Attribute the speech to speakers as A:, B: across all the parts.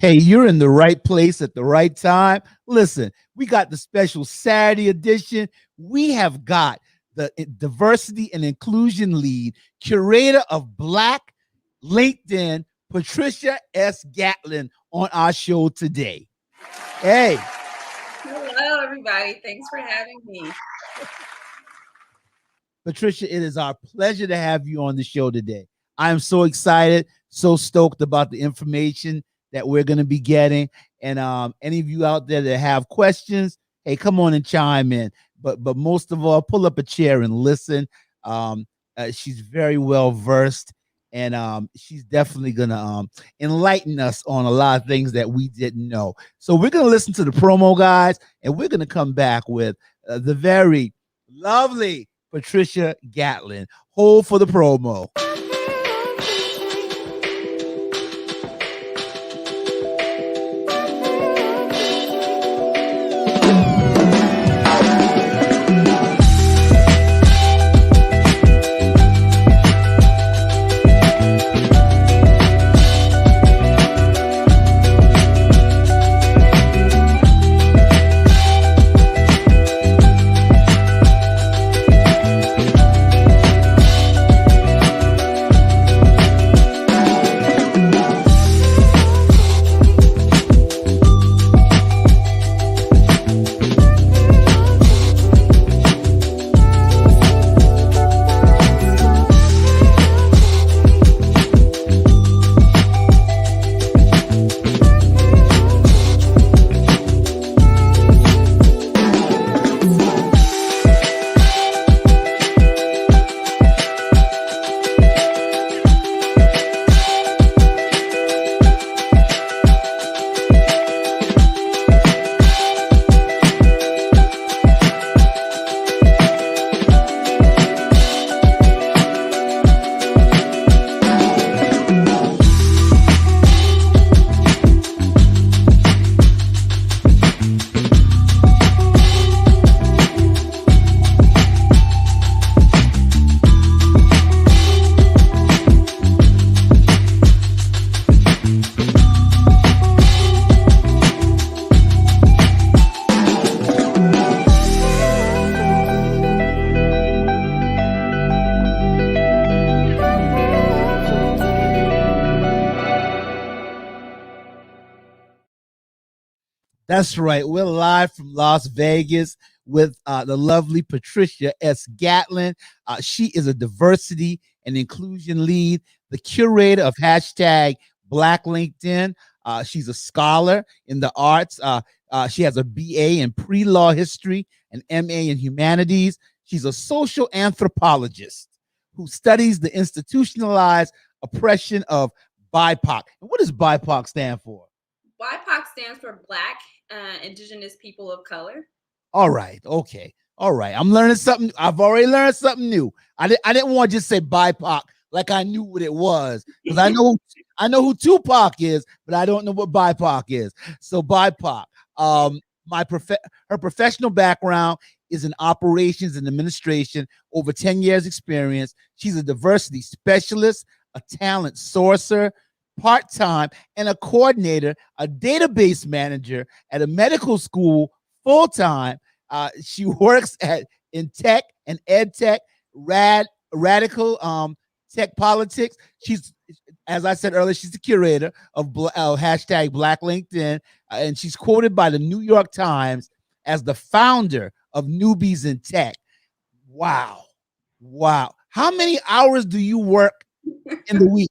A: Hey, you're in the right place at the right time. Listen, we got the special Saturday edition. We have got the diversity and inclusion lead, curator of Black LinkedIn, Patricia S. Gatlin, on our show today. Hey.
B: Hello, everybody. Thanks for having me.
A: Patricia, it is our pleasure to have you on the show today. I am so excited, so stoked about the information that we're going to be getting. And any of you out there that have questions, hey, come on and chime in. But most of all, pull up a chair and listen. She's very well versed, and she's definitely going to enlighten us on a lot of things that we didn't know. So we're going to listen to the promo, guys, and we're going to come back with the very lovely Patricia Gatlin. Hold for the promo. That's right. We're live from Las Vegas with the lovely Patricia S. Gatlin. She is a diversity and inclusion lead, the curator of hashtag Black LinkedIn. She's a scholar in the arts. She has a BA in pre-law history and MA in humanities. She's a social anthropologist who studies the institutionalized oppression of BIPOC. And what does BIPOC stand for?
B: BIPOC stands for Black, Indigenous People of Color.
A: All right. Okay. All right. I'm learning something. I've already learned something new. I didn't want to just say BIPOC like I knew what it was, because I know who Tupac is, but I don't know what BIPOC is. So BIPOC. Her professional background is in operations and administration, over 10 years experience. She's a diversity specialist, a talent sourcer, part-time, and a coordinator, a database manager at a medical school full-time. She works in tech and ed tech, radical tech politics. She's, as I said earlier, she's the curator of hashtag Black LinkedIn, and she's quoted by the New York Times as the founder of Newbies in Tech. Wow. How many hours do you work in the week?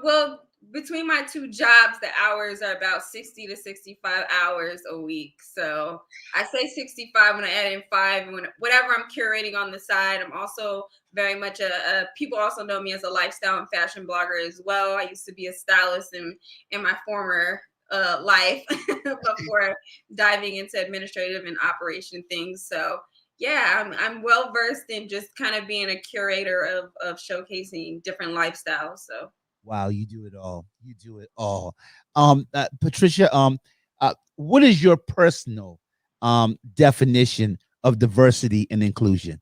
B: Well, between my two jobs, the hours are about 60 to 65 hours a week. So I say 65 when I add in 5, and whatever I'm curating on the side. I'm also very much people also know me as a lifestyle and fashion blogger as well. I used to be a stylist in my former life before diving into administrative and operation things. So yeah, I'm well versed in just kind of being a curator of showcasing different lifestyles. So
A: wow, you do it all. You do it all. Patricia, what is your personal definition of diversity and inclusion?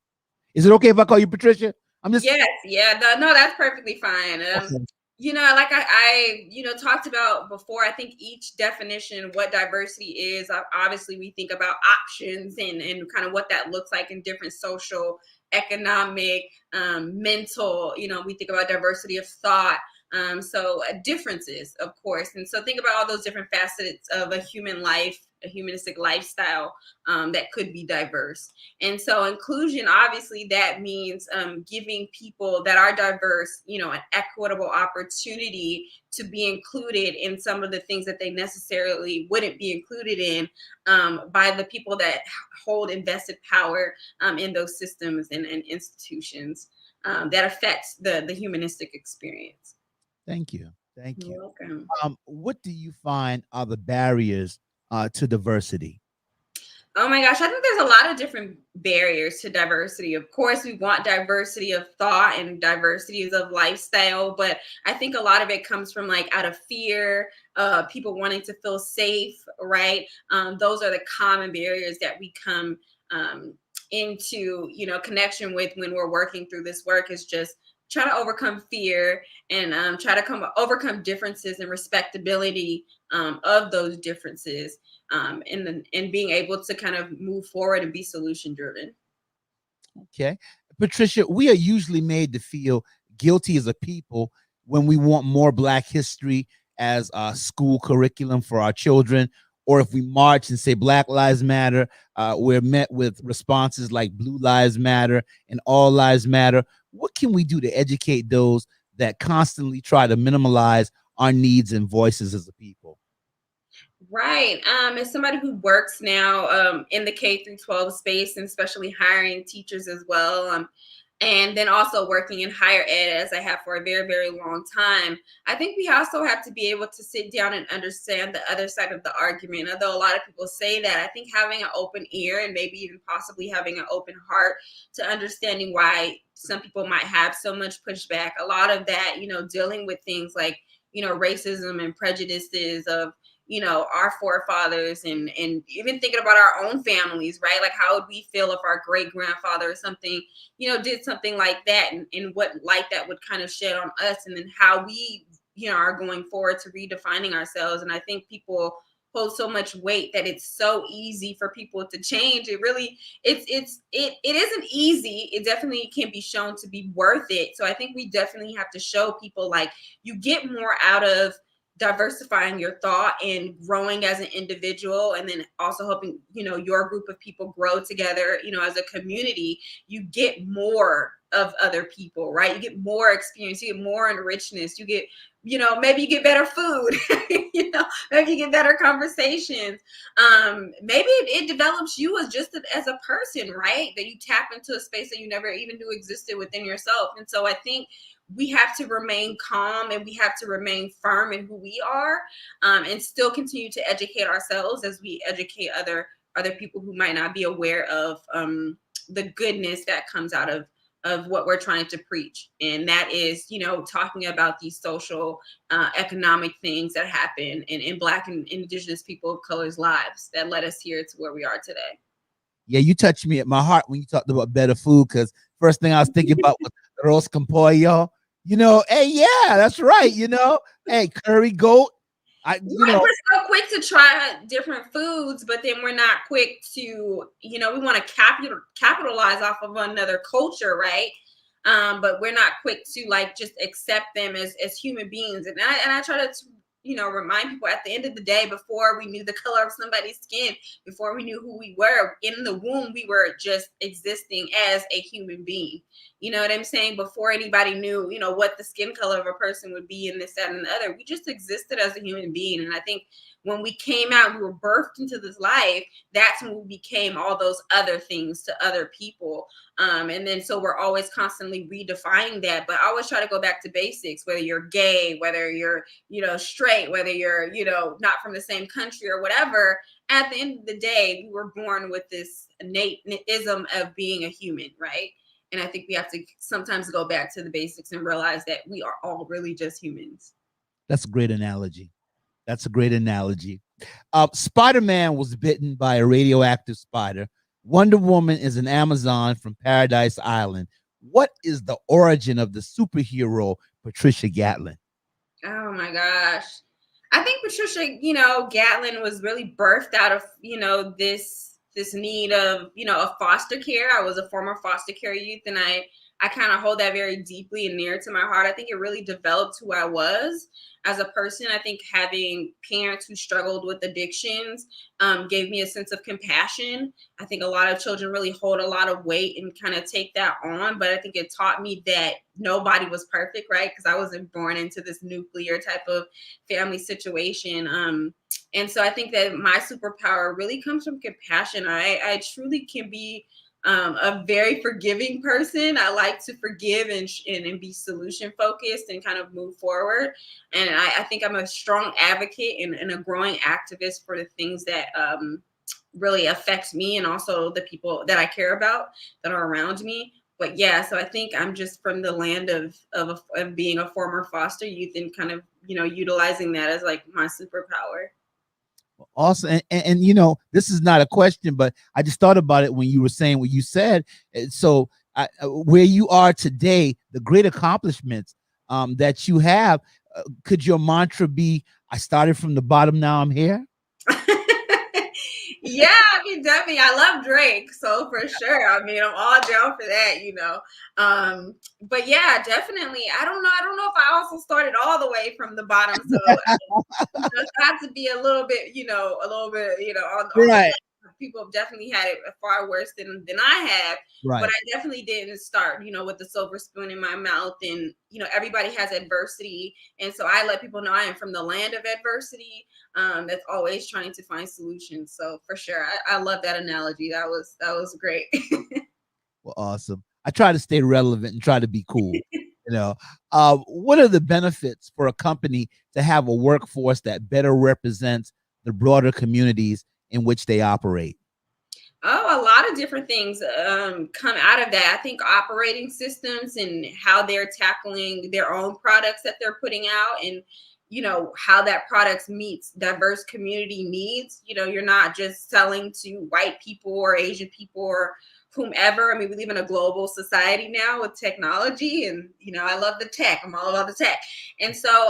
A: Is it okay if I call you Patricia?
B: Yes, yeah, no, that's perfectly fine.
A: Okay.
B: Like I talked about before, I think each definition, what diversity is, obviously we think about options and kind of what that looks like in different social, economic, mental, we think about diversity of thought. So differences, of course. And so think about all those different facets of a human life, a humanistic lifestyle that could be diverse. And so inclusion, obviously, that means giving people that are diverse, an equitable opportunity to be included in some of the things that they necessarily wouldn't be included in by the people that hold invested power in those systems and institutions that affects the humanistic experience.
A: Thank you. Thank you.
B: You're welcome.
A: What do you find are the barriers to diversity?
B: Oh my gosh, I think there's a lot of different barriers to diversity. Of course, we want diversity of thought and diversities of lifestyle, but I think a lot of it comes from like out of fear, people wanting to feel safe, right? Those are the common barriers that we come into, connection with when we're working through this work, is just trying to overcome fear and try to overcome differences and respectability of those differences, and being able to kind of move forward and be solution driven.
A: Okay. Patricia, we are usually made to feel guilty as a people when we want more Black history as a school curriculum for our children, or if we march and say Black Lives Matter, we're met with responses like Blue Lives Matter and All Lives Matter. What can we do to educate those that constantly try to minimize our needs and voices as a people?
B: Right. As somebody who works now in the K through 12 space, and especially hiring teachers as well, and then also working in higher ed as I have for a very, very long time, I think we also have to be able to sit down and understand the other side of the argument. Although a lot of people say that, I think having an open ear and maybe even possibly having an open heart to understanding why some people might have so much pushback, a lot of that, dealing with things like, racism and prejudices of, our forefathers, and even thinking about our own families, right? Like, how would we feel if our great grandfather or something, did something like that, and what light that would kind of shed on us, and then how we, are going forward to redefining ourselves. And I think people hold so much weight that it's so easy for people to change. It really, it isn't easy. It definitely can be shown to be worth it. So I think we definitely have to show people, like, you get more out of diversifying your thought and growing as an individual, and then also helping your group of people grow together as a community. You get more of other people, right? You get more experience, you get more enrichment, you get maybe you get better food, maybe you get better conversations, maybe it develops you as a person, right? That you tap into a space that you never even knew existed within yourself. And so I think we have to remain calm, and we have to remain firm in who we are, and still continue to educate ourselves as we educate other people who might not be aware of the goodness that comes out of what we're trying to preach. And that is, talking about these social, economic things that happen in Black and Indigenous people of color's lives that led us here to where we are today.
A: Yeah, you touched me at my heart when you talked about better food, because first thing I was thinking about was roast con pollo. Hey, yeah, that's right. Hey, curry goat.
B: We're so quick to try different foods, but then we're not quick to, we want to capitalize off of another culture, right? But we're not quick to like just accept them as human beings. And I try to remind people, at the end of the day, before we knew the color of somebody's skin, before we knew who we were in the womb, we were just existing as a human being. You know what I'm saying? Before anybody knew, what the skin color of a person would be, and this, that, and the other, we just existed as a human being. And I think when we came out, we were birthed into this life, that's when we became all those other things to other people. And then so we're always constantly redefining that. But I always try to go back to basics, whether you're gay, whether you're, straight, whether you're, not from the same country or whatever. At the end of the day, we were born with this innate-ism of being a human, right? And I think we have to sometimes go back to the basics and realize that we are all really just humans.
A: That's a great analogy. Spider-Man was bitten by a radioactive spider. Wonder Woman is an Amazon from Paradise Island. What is the origin of the superhero Patricia Gatlin?
B: Oh my gosh. I think Patricia, Gatlin was really birthed out of, this need of, a foster care. I was a former foster care youth, and I kind of hold that very deeply and near to my heart. I think it really developed who I was as a person. I think having parents who struggled with addictions gave me a sense of compassion. I think a lot of children really hold a lot of weight and kind of take that on, but I think it taught me that nobody was perfect, right? Because I wasn't born into this nuclear type of family situation. And so I think that my superpower really comes from compassion. I truly can be a very forgiving person. I like to forgive and be solution focused and kind of move forward. And I think I'm a strong advocate and a growing activist for the things that really affect me and also the people that I care about that are around me. But yeah, so I think I'm just from the land of being a former foster youth and kind of utilizing that as like my superpower.
A: Also, and this is not a question, but I just thought about it when you were saying what you said. So where you are today, the great accomplishments that you have, could your mantra be, I started from the bottom, now I'm here?
B: Yeah, I mean, definitely. I love Drake, so for sure. I mean, I'm all down for that. But yeah, definitely. I don't know if I also started all the way from the bottom. So it's got to be a little bit, on the
A: Right,
B: people have definitely had it far worse than I have. But
A: right.
B: I definitely didn't start, with the silver spoon in my mouth. And everybody has adversity, and so I let people know I am from the land of adversity. That's always trying to find solutions. So for sure, I love that analogy. That was great.
A: Well, awesome. I try to stay relevant and try to be cool. What are the benefits for a company to have a workforce that better represents the broader communities in which they operate?
B: Oh, a lot of different things come out of that. I think operating systems and how they're tackling their own products that they're putting out, and how that product meets diverse community needs. You're not just selling to white people or Asian people or whomever. I mean, we live in a global society now with technology, and I love the tech. I'm all about the tech, and so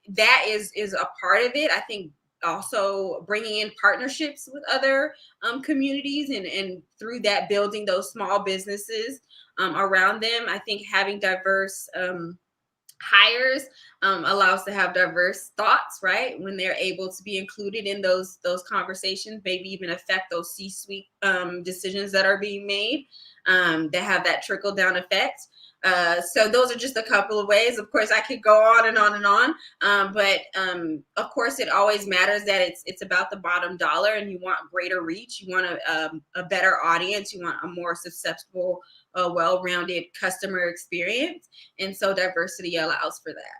B: that is a part of it. I think also bringing in partnerships with other communities, and through that building those small businesses around them. I think having diverse hires allows to have diverse thoughts, right? When they're able to be included in those conversations, maybe even affect those C-suite decisions that are being made, that have that trickle down effect. So those are just a couple of ways. Of course, I could go on and on and on, but of course, it always matters that it's about the bottom dollar, and you want greater reach. You want a better audience. You want a more susceptible, well-rounded customer experience, and so diversity allows for that.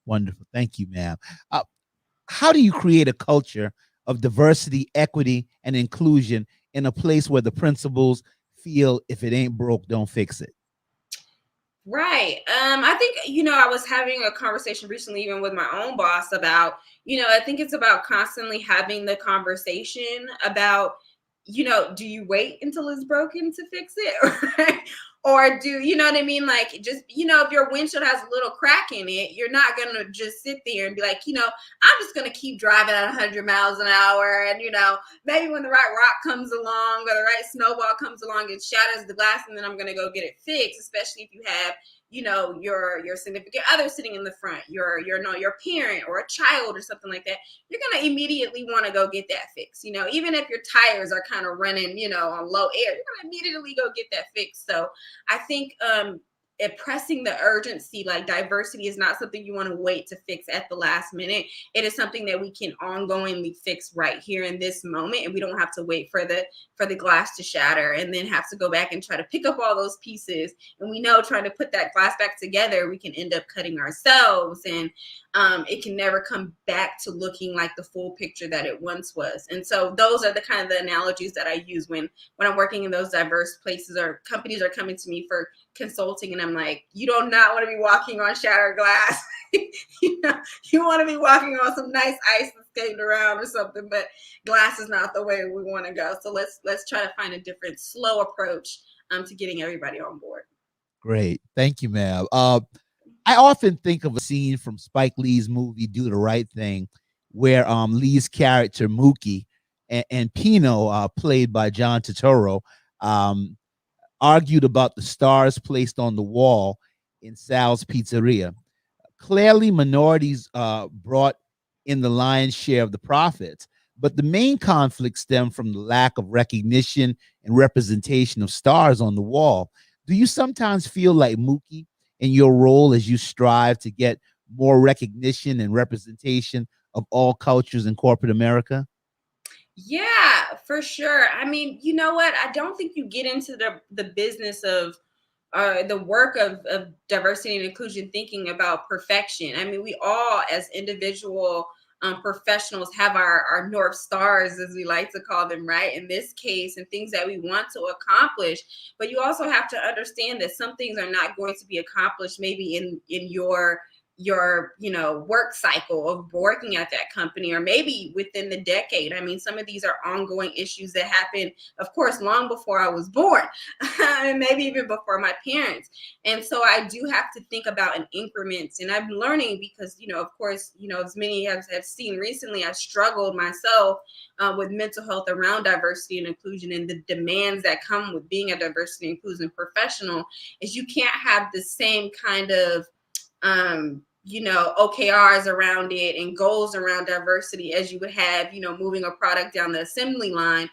A: Wonderful. Thank you, ma'am. How do you create a culture of diversity, equity, and inclusion in a place where the principals feel if it ain't broke, don't fix it?
B: Right. I think, I was having a conversation recently, even with my own boss, about, I think it's about constantly having the conversation about, do you wait until it's broken to fix it? Or do you know what I mean? Like, just, if your windshield has a little crack in it, you're not going to just sit there and be like, I'm just going to keep driving at 100 miles an hour. And, maybe when the right rock comes along or the right snowball comes along, it shatters the glass, and then I'm going to go get it fixed, especially if you have your significant other sitting in the front, your parent or a child or something like that. You're gonna immediately want to go get that fixed. Even if your tires are kind of running, on low air, you're gonna immediately go get that fixed. So I think pressing the urgency, like diversity is not something you want to wait to fix at the last minute. It is something that we can ongoingly fix right here in this moment, and we don't have to wait for the glass to shatter and then have to go back and try to pick up all those pieces. And we know trying to put that glass back together, we can end up cutting ourselves, and it can never come back to looking like the full picture that it once was. And so those are the kind of the analogies that I use when I'm working in those diverse places, or companies are coming to me for consulting, and I'm like, you do not want to be walking on shattered glass. You want to be walking on some nice ice and skating around or something, but glass is not the way we want to go. So let's try to find a different slow approach to getting everybody on board.
A: Great. Thank you, ma'am. I often think of a scene from Spike Lee's movie Do the Right Thing, where Lee's character Mookie and Pino, played by John Turturro, um, argued about the stars placed on the wall in Sal's Pizzeria. Clearly, minorities brought in the lion's share of the profits, but the main conflict stemmed from the lack of recognition and representation of stars on the wall. Do you sometimes feel like Mookie in your role as you strive to get more recognition and representation of all cultures in corporate America?
B: Yeah, for sure. I mean, you know what? I don't think you get into the business of the work of diversity and inclusion thinking about perfection. I mean, we all as individual professionals have our North Stars, as we like to call them, right? In this case, and things that we want to accomplish. But you also have to understand that some things are not going to be accomplished maybe in your work cycle of working at that company, or maybe within the decade. I mean, some of these are ongoing issues that happen, of course, long before I was born and maybe even before my parents. And so I do have to think about in increments, and I'm learning because, of course, as many have seen recently, I struggled myself with mental health around diversity and inclusion, and the demands that come with being a diversity and inclusion professional is you can't have the same kind of OKRs around it and goals around diversity as you would have, moving a product down the assembly line,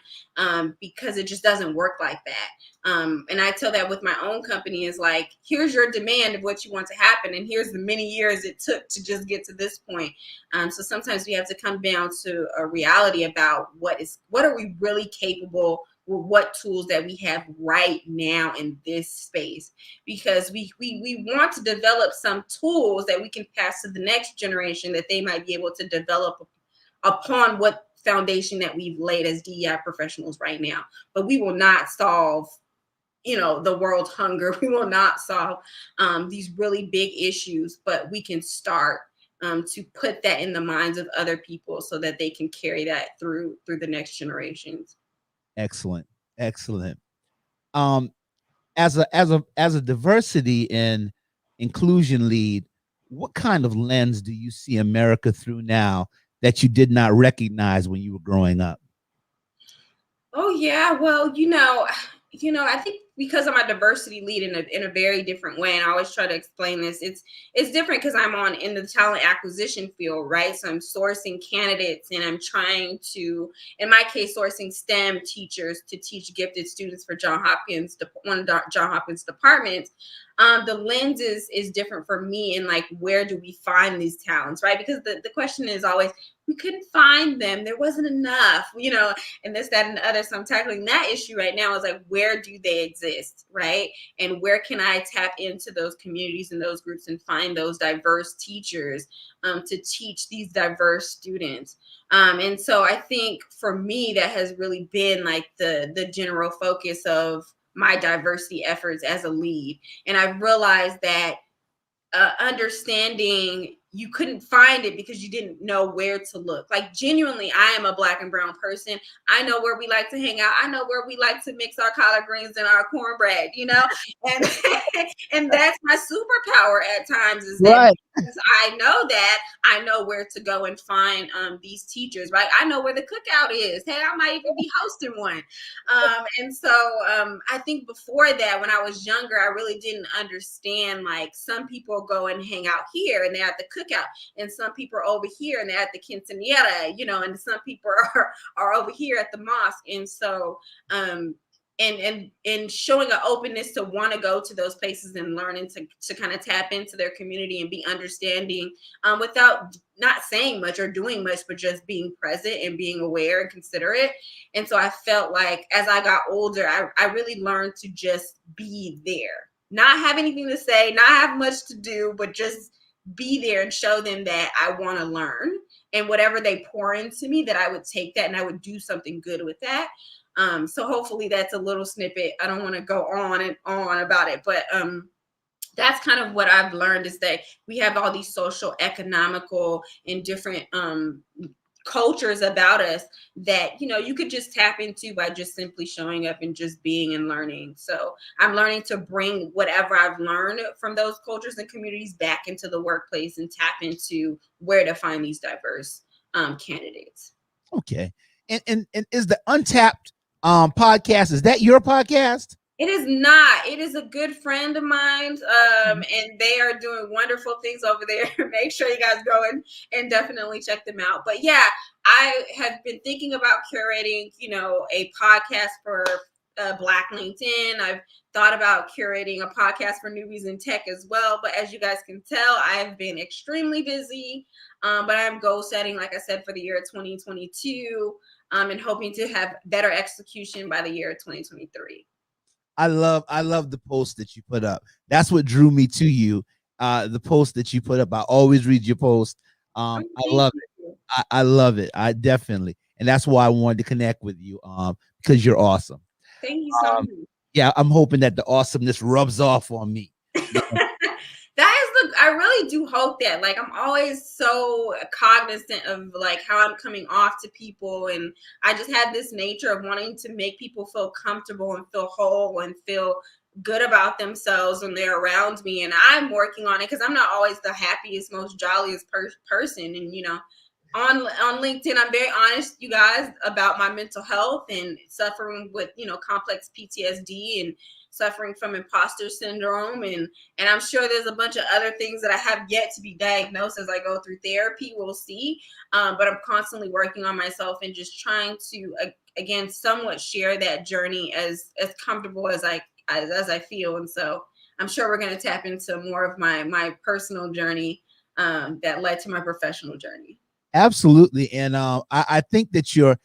B: because it just doesn't work like that. And I tell that with my own company is like, here's your demand of what you want to happen, and here's the many years it took to just get to this point. So sometimes we have to come down to a reality about what are we really capable with, what tools that we have right now in this space, because we want to develop some tools that we can pass to the next generation that they might be able to develop upon what foundation that we've laid as DEI professionals right now. But we will not solve the world hunger. We will not solve these really big issues, but we can start to put that in the minds of other people so that they can carry that through the next generations.
A: Excellent, excellent. Um, as a diversity and inclusion lead, what kind of lens do you see America through now that you did not recognize when you were growing up?
B: Oh yeah, well, I think because I'm a diversity lead in a very different way, and I always try to explain this. It's different because I'm in the talent acquisition field, right? So I'm sourcing candidates, and I'm trying to, in my case, sourcing STEM teachers to teach gifted students for one of John Hopkins departments. The lens is different for me, and like, where do we find these talents, right? Because the question is always, we couldn't find them, there wasn't enough, and this, that, and the other. So I'm tackling that issue right now is like, where do they exist, right? And where can I tap into those communities and those groups and find those diverse teachers to teach these diverse students? And so I think for me, that has really been like the general focus of my diversity efforts as a lead. And I've realized that understanding you couldn't find it because you didn't know where to look. Like, genuinely, I am a Black and brown person. I know where we like to hang out. I know where we like to mix our collard greens and our cornbread, and and that's my superpower at times, is that
A: Right.
B: I know that I know where to go and find these teachers, right? I know where the cookout is. Hey, I might even be hosting one. And so I think before that, when I was younger, I really didn't understand, like, some people go and hang out here and they're at the cookout, and some people are over here and they're at the quinceanera, and some people are over here at the mosque. And so and showing an openness to want to go to those places and learning to kind of tap into their community and be understanding, without not saying much or doing much, but just being present and being aware and considerate. And so I felt like as I got older, I really learned to just be there, not have anything to say, not have much to do, but just be there and show them that I want to learn, and whatever they pour into me, that I would take that and I would do something good with that. So hopefully that's a little snippet. I don't want to go on and on about it, but that's kind of what I've learned, is that we have all these social, economical, and different cultures about us that you could just tap into by just simply showing up and just being and learning. So I'm learning to bring whatever I've learned from those cultures and communities back into the workplace and tap into where to find these diverse candidates.
A: Okay. And is the Untapped podcast, is that your podcast?
B: It is not. It is a good friend of mine, and they are doing wonderful things over there. Make sure you guys go and definitely check them out. But yeah, I have been thinking about curating, a podcast for Black LinkedIn. I've thought about curating a podcast for newbies in tech as well. But as you guys can tell, I've been extremely busy. But I'm goal setting, like I said, for the year 2022, and hoping to have better execution by the year 2023.
A: I love the post that you put up. That's what drew me to you. The post that you put up. I always read your post. I love it. I love it. I definitely, and that's why I wanted to connect with you. Because you're awesome.
B: Thank you so much.
A: Yeah, I'm hoping that the awesomeness rubs off on me.
B: I really do hope that. Like, I'm always so cognizant of like how I'm coming off to people, and I just have this nature of wanting to make people feel comfortable and feel whole and feel good about themselves when they're around me. And I'm working on it because I'm not always the happiest, most jolliest person. And on LinkedIn, I'm very honest, you guys, about my mental health and suffering with complex PTSD and suffering from imposter syndrome, and I'm sure there's a bunch of other things that I have yet to be diagnosed as I go through therapy. We'll see, but I'm constantly working on myself and just trying to again somewhat share that journey as comfortable as I feel. And so I'm sure we're going to tap into more of my personal journey that led to my professional journey.
A: Absolutely, and I think that your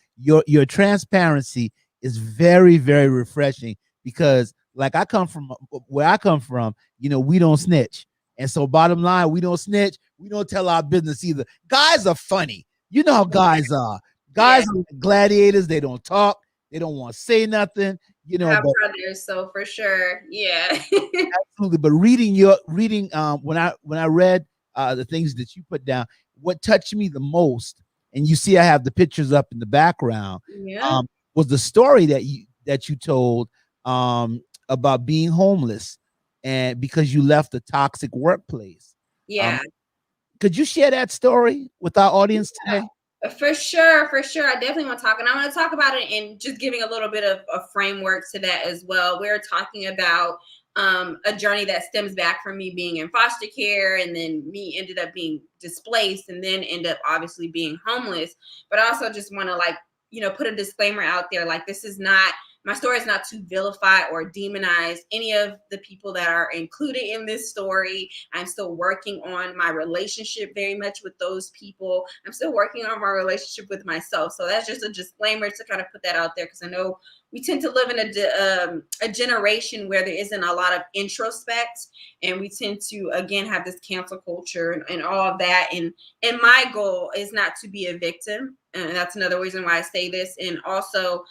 A: transparency is very, very refreshing, because like where I come from, we don't snitch. And so bottom line, we don't snitch. We don't tell our business either. Guys are funny. You know how guys are. Guys are gladiators. They don't talk. They don't want to say nothing.
B: Our brothers, so for sure. Yeah.
A: Absolutely. But when I read the things that you put down, what touched me the most, and you see I have the pictures up in the background, was the story that you told about being homeless, and because you left a toxic workplace.
B: Yeah.
A: Could you share that story with our audience today?
B: For sure. I definitely want to talk, and I want to talk about it and just giving a little bit of a framework to that as well. We're talking about a journey that stems back from me being in foster care, and then me ended up being displaced, and then end up obviously being homeless. But I also just want to put a disclaimer out there. Like, this is not, my story is not to vilify or demonize any of the people that are included in this story. I'm still working on my relationship very much with those people. I'm still working on my relationship with myself. So that's just a disclaimer to kind of put that out there, because I know we tend to live in a generation where there isn't a lot of introspect, and we tend to, again, have this cancel culture and all of that. And my goal is not to be a victim. And that's another reason why I say this. And also,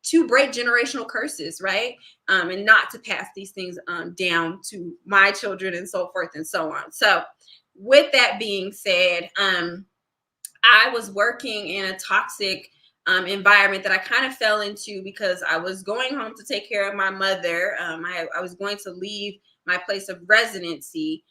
B: to break generational curses, right? And not to pass these things down to my children and so forth and so on. So with that being said, I was working in a toxic environment that I kind of fell into because I was going home to take care of my mother. I was going to leave my place of residency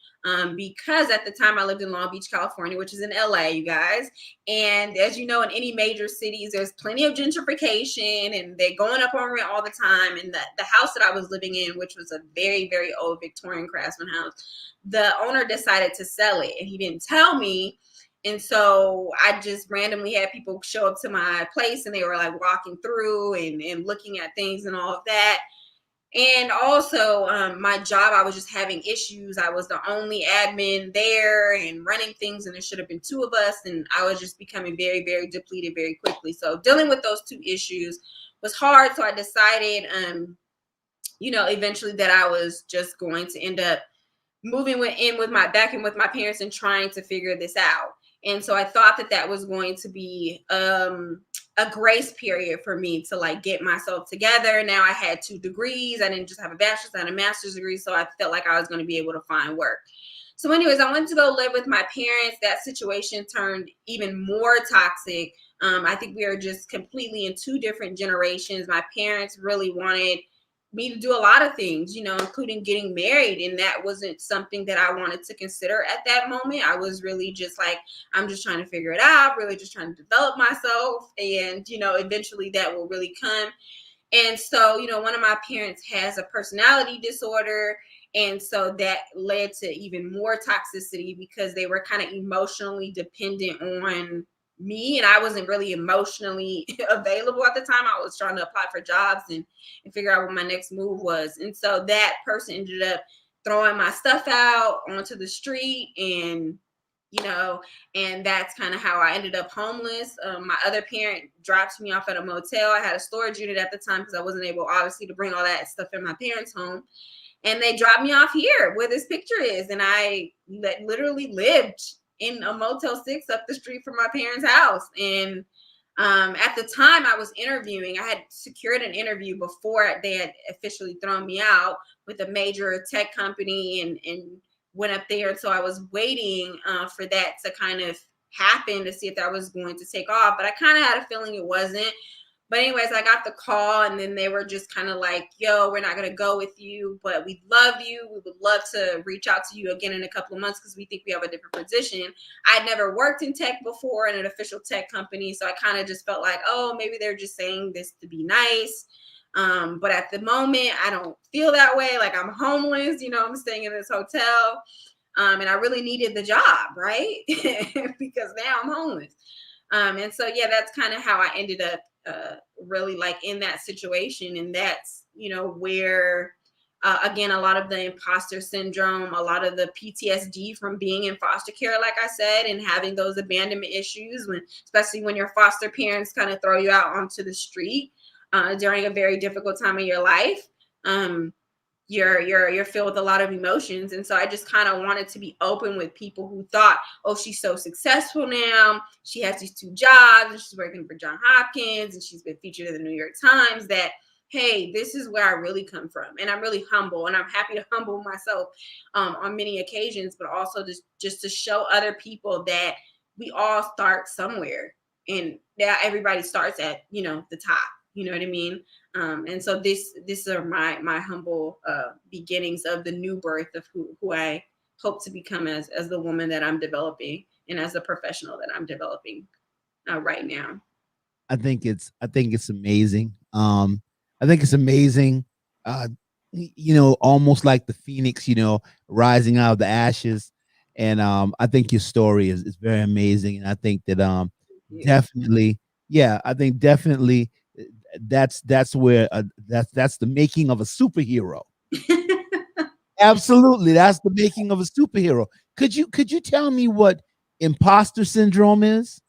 B: because at the time I lived in Long Beach, California, which is in LA, you guys. And as you know, in any major cities, there's plenty of gentrification, and they're going up on rent all the time. And the house that I was living in, which was a very, very old Victorian craftsman house, the owner decided to sell it, and he didn't tell me. And so I just randomly had people show up to my place, and they were like walking through and looking at things and all of that. And also my job, I was just having issues. I was the only admin there and running things, and there should have been two of us. And I was just becoming very, very depleted very quickly. So dealing with those two issues was hard. So I decided, eventually that I was just going to end up moving in with my parents and trying to figure this out. And so I thought that was going to be a grace period for me to like get myself together. Now I had 2 degrees. I didn't just have a bachelor's, I had a master's degree. So I felt like I was going to be able to find work. So, anyways, I went to go live with my parents. That situation turned even more toxic. I think we are just completely in two different generations. My parents really wanted me to do a lot of things, including getting married. And that wasn't something that I wanted to consider at that moment. I was really just like, I'm just trying to figure it out, really just trying to develop myself. And, eventually that will really come. And so, one of my parents has a personality disorder. And so that led to even more toxicity because they were kind of emotionally dependent on me. And I wasn't really emotionally available at the time. I was trying to apply for jobs and figure out what my next move was. And so that person ended up throwing my stuff out onto the street you know, and that's kind of how I ended up homeless. My other parent dropped me off at a motel. I had a storage unit at the time because I wasn't able, obviously, to bring all that stuff in my parents' home. And they dropped me off here where this picture is. And I literally lived in a Motel 6 up the street from my parents' house. And at the time I was interviewing, I had secured an interview before they had officially thrown me out with a major tech company and went up there. And so I was waiting for that to kind of happen to see if that was going to take off. But I kind of had a feeling it wasn't. But anyways, I got the call and then they were just kind of like, yo, we're not going to go with you, but we love you. We would love to reach out to you again in a couple of months because we think we have a different position. I'd never worked in tech before in an official tech company. So I kind of just felt like, oh, maybe they're just saying this to be nice. But at the moment, I don't feel that way. Like I'm homeless, I'm staying in this hotel. And I really needed the job, right? Because now I'm homeless. And so, yeah, that's kind of how I ended up really like in that situation. And that's, where, again, a lot of the imposter syndrome, a lot of the PTSD from being in foster care, like I said, and having those abandonment issues, especially when your foster parents kind of throw you out onto the street during a very difficult time of your life. You're filled with a lot of emotions. And so I just kind of wanted to be open with people who thought, oh, she's so successful now, she has these two jobs and she's working for John Hopkins and she's been featured in the New York Times, that hey, this is where I really come from. And I'm really humble and I'm happy to humble myself on many occasions, but also just to show other people that we all start somewhere and that everybody starts at the top. You know what I mean? And so this are my humble beginnings of the new birth of who I hope to become as the woman that I'm developing and as the professional that I'm developing right now.
A: I think it's amazing. I think it's amazing. Uh, almost like the phoenix, rising out of the ashes. And I think your story is very amazing. And I think that
B: Yeah.
A: definitely, yeah, I think definitely that's where that's the making of a superhero. Absolutely, that's the making of a superhero. Could you tell me what imposter syndrome is?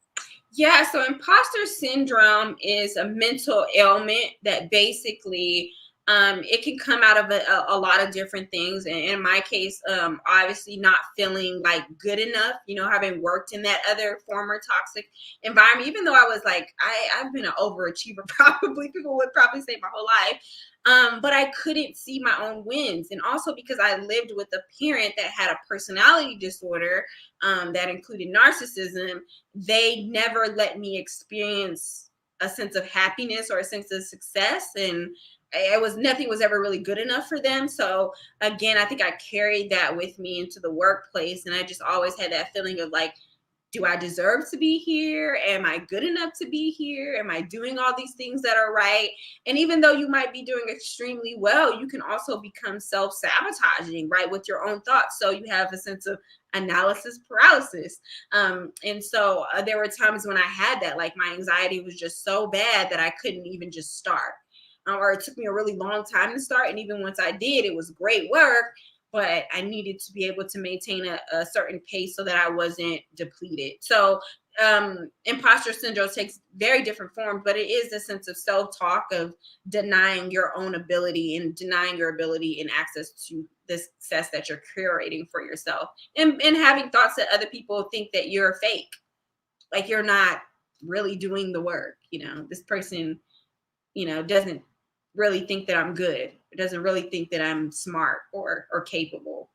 B: Yeah, so imposter syndrome is a mental ailment that basically it can come out of a lot of different things. And in my case, obviously not feeling like good enough, having worked in that other former toxic environment, even though I was like, I've been an overachiever, probably people would probably say my whole life. But I couldn't see my own wins. And also because I lived with a parent that had a personality disorder that included narcissism, they never let me experience a sense of happiness or a sense of success. And it was nothing was ever really good enough for them. So again, I think I carried that with me into the workplace. And I just always had that feeling of like, do I deserve to be here? Am I good enough to be here? Am I doing all these things that are right? And even though you might be doing extremely well, you can also become self-sabotaging, right, with your own thoughts. So you have a sense of analysis paralysis. And so there were times when I had that, like my anxiety was just so bad that I couldn't even just start. Or it took me a really long time to start. And even once I did, it was great work, but I needed to be able to maintain a certain pace so that I wasn't depleted. So imposter syndrome takes very different forms, but it is a sense of self-talk of denying your own ability and denying your ability and access to the success that you're curating for yourself, and having thoughts that other people think that you're fake, like you're not really doing the work. This person doesn't really think that I'm good. It doesn't really think that I'm smart or capable.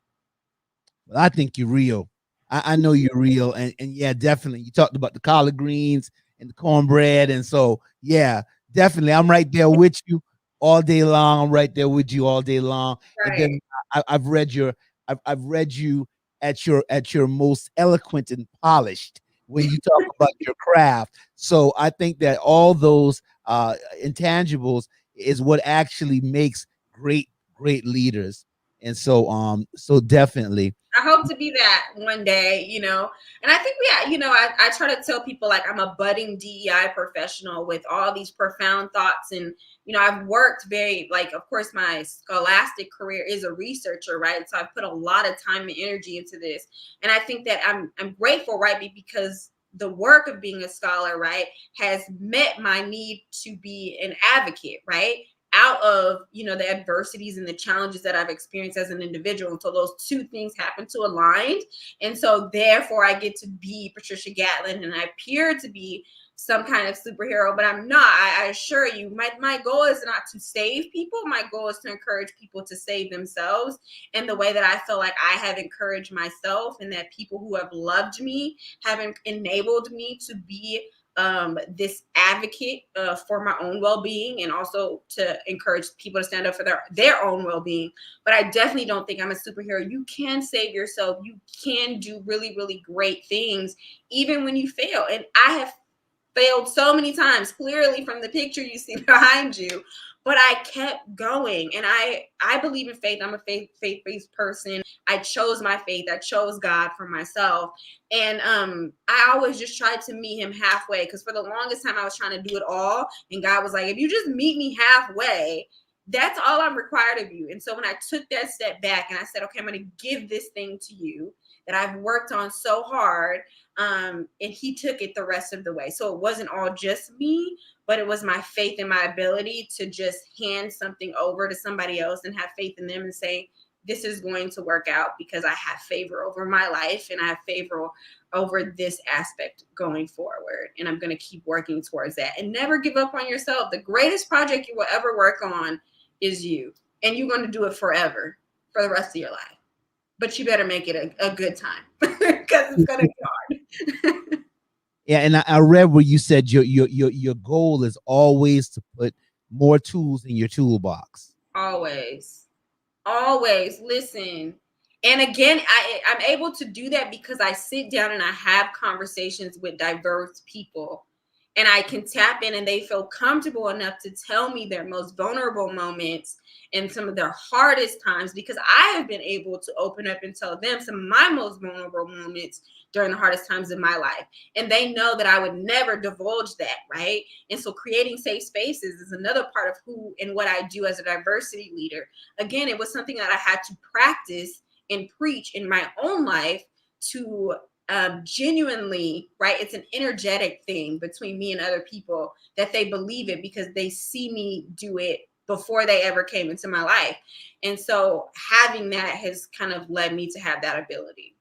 A: I think you're real. I know you're real, and yeah, definitely. You talked about the collard greens and the cornbread, and so yeah, definitely. I'm right there with you all day long. I'm right there with you all day long. And
B: Right.
A: then I've read I've read you at your most eloquent and polished when you talk about your craft. So I think that all those intangibles is what actually makes great leaders. And so so definitely.
B: I hope to be that one day, And I think I try to tell people like I'm a budding DEI professional with all these profound thoughts. And, I've worked very, like, of course, my scholastic career is a researcher, right? So I've put a lot of time and energy into this. And I think that I'm grateful, right? Because the work of being a scholar, right, has met my need to be an advocate, right? Out of the adversities and the challenges that I've experienced as an individual. And so those two things happen to align. And so therefore I get to be Patricia Gatlin, and I appear to be some kind of superhero, but I'm not. I assure you, my goal is not to save people. My goal is to encourage people to save themselves in the way that I feel like I have encouraged myself, and that people who have loved me have enabled me to be this advocate for my own well-being, and also to encourage people to stand up for their own well-being. But I definitely don't think I'm a superhero. You can save yourself. You can do really, really great things, even when you fail. And I have failed so many times, clearly from the picture you see behind you, but I kept going. And I believe in faith. I'm a faith-based person. I chose my faith. I chose God for myself. And I always just tried to meet him halfway, because for the longest time I was trying to do it all, and God was like, if you just meet me halfway, that's all I'm required of you. And so when I took that step back and I said, okay, I'm going to give this thing to you that I've worked on so hard, and he took it the rest of the way. So it wasn't all just me, but it was my faith and my ability to just hand something over to somebody else and have faith in them and say, this is going to work out because I have favor over my life, and I have favor over this aspect going forward. And I'm going to keep working towards that, and never give up on yourself. The greatest project you will ever work on is you, and you're going to do it forever for the rest of your life. But you better make it a good time, because it's going to be hard.
A: Yeah, and I read where you said your goal is always to put more tools in your toolbox.
B: Always listen. And again, I'm able to do that because I sit down and I have conversations with diverse people, and I can tap in, and they feel comfortable enough to tell me their most vulnerable moments and some of their hardest times, because I have been able to open up and tell them some of my most vulnerable moments during the hardest times in my life. And they know that I would never divulge that, right? And so creating safe spaces is another part of who and what I do as a diversity leader. Again, it was something that I had to practice and preach in my own life to genuinely, right? It's an energetic thing between me and other people that they believe it because they see me do it before they ever came into my life. And so having that has kind of led me to have that ability.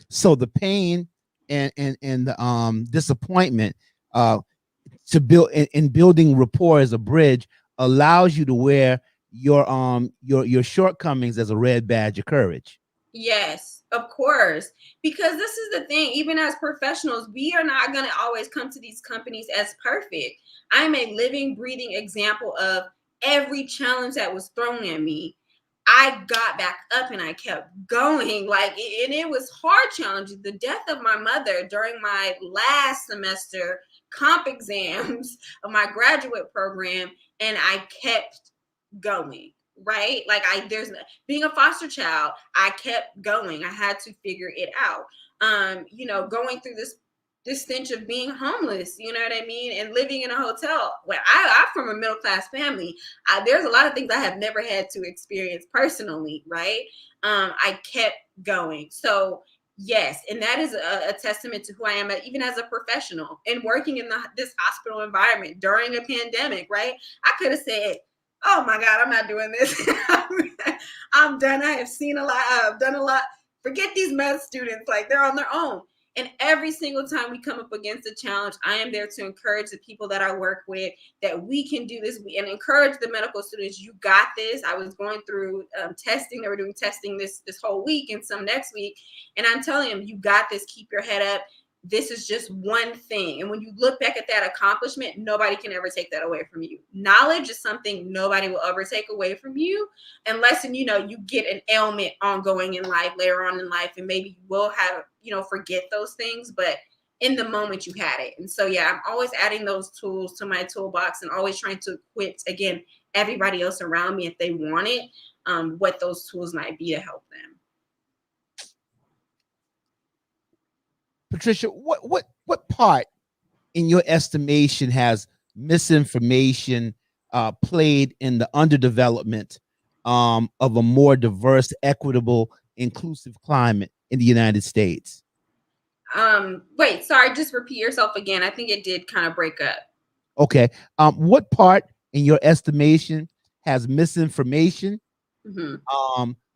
A: So the pain and the disappointment to build in building rapport as a bridge allows you to wear your shortcomings as a red badge of courage.
B: Yes, of course. Because this is the thing, even as professionals, we are not going to always come to these companies as perfect. I'm a living, breathing example of every challenge that was thrown at me. I got back up and I kept going. And it was hard challenges. The death of my mother during my last semester comp exams of my graduate program, and I kept going. Right? There's being a foster child, I kept going. I had to figure it out. Going through this stench of being homeless, you know what I mean, and living in a hotel. Well, I'm from a middle class family. There's a lot of things I have never had to experience personally, right? I kept going. So yes, and that is a testament to who I am, even as a professional and working in this hospital environment during a pandemic, right? I could have said, oh my God, I'm not doing this. I'm done. I have seen a lot. I've done a lot. Forget these med students. They're on their own. And every single time we come up against a challenge, I am there to encourage the people that I work with that we can do this, and encourage the medical students. You got this. I was going through testing. They were doing testing this whole week and some next week. And I'm telling them, you got this. Keep your head up. This is just one thing. And when you look back at that accomplishment, nobody can ever take that away from you. Knowledge is something nobody will ever take away from you, unless, and you get an ailment ongoing in life later on in life, and maybe you will have, forget those things, but in the moment you had it. And so, yeah, I'm always adding those tools to my toolbox, and always trying to equip, again, everybody else around me, if they want it, what those tools might be to help them.
A: Patricia, what part, in your estimation, has misinformation played in the underdevelopment of a more diverse, equitable, inclusive climate in the United States?
B: Wait, sorry, just repeat yourself again. I think it did kind of break up.
A: Okay. What part, in your estimation, has misinformation